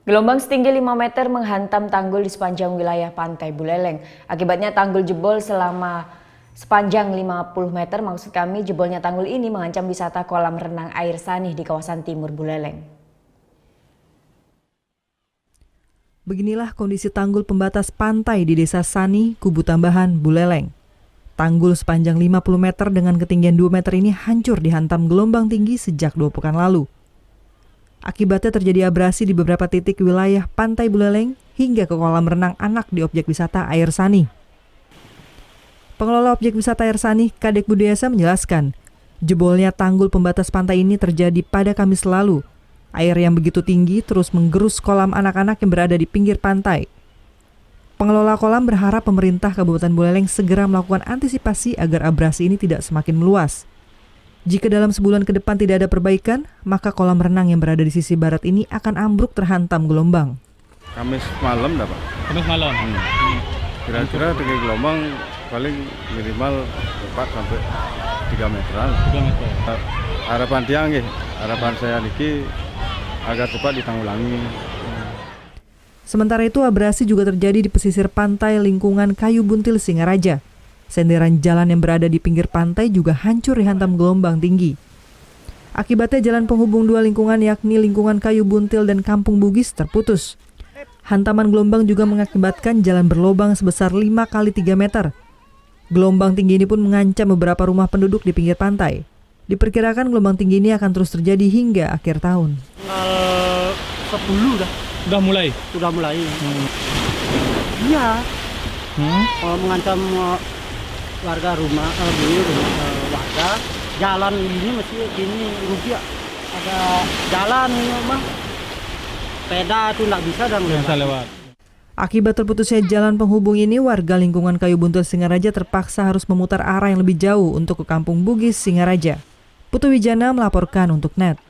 Gelombang setinggi 5 meter menghantam tanggul di sepanjang wilayah Pantai Buleleng. Akibatnya tanggul jebol selama sepanjang 50 meter. Maksud kami, jebolnya tanggul ini mengancam wisata kolam renang air Sanih di kawasan timur Buleleng. Beginilah kondisi tanggul pembatas pantai di Desa Sanih, Kubu Tambahan, Buleleng. Tanggul sepanjang 50 meter dengan ketinggian 2 meter ini hancur dihantam gelombang tinggi sejak 2 pekan lalu. Akibatnya terjadi abrasi di beberapa titik wilayah Pantai Buleleng hingga ke kolam renang anak di objek wisata Air Sanih. Pengelola objek wisata Air Sanih, Kadek Budayasa menjelaskan, jebolnya tanggul pembatas pantai ini terjadi pada Kamis lalu. Air yang begitu tinggi terus menggerus kolam anak-anak yang berada di pinggir pantai. Pengelola kolam berharap pemerintah Kabupaten Buleleng segera melakukan antisipasi agar abrasi ini tidak semakin meluas. Jika dalam sebulan ke depan tidak ada perbaikan, maka kolam renang yang berada di sisi barat ini akan ambruk terhantam gelombang. Kamis malam dah, Pak. Kamis malam. Kira-kira tinggi gelombang paling minimal 4 sampai 3 meteran. 3 meter. Harapan dia nggih, harapan saya niki agar cepat ditanggulangi. Sementara itu abrasi juga terjadi di pesisir pantai lingkungan Kayu Buntil Singaraja. Senderan jalan yang berada di pinggir pantai juga hancur dihantam gelombang tinggi. Akibatnya jalan penghubung dua lingkungan yakni lingkungan Kayu Buntil dan Kampung Bugis terputus. Hantaman gelombang juga mengakibatkan jalan berlobang sebesar 5 kali 3 meter. Gelombang tinggi ini pun mengancam beberapa rumah penduduk di pinggir pantai. Diperkirakan gelombang tinggi ini akan terus terjadi hingga akhir tahun. 10 dah. Sudah mulai? Sudah mulai. Iya. Mengancam warga rumah, warga. Jalan ini masih gini rugi. Ada jalan mah. Sepeda itu nggak bisa dan bisa lewat. Akibat terputusnya jalan penghubung ini, warga lingkungan Kayu Buntil Singaraja terpaksa harus memutar arah yang lebih jauh untuk ke Kampung Bugis Singaraja. Putu Wijana melaporkan untuk NET.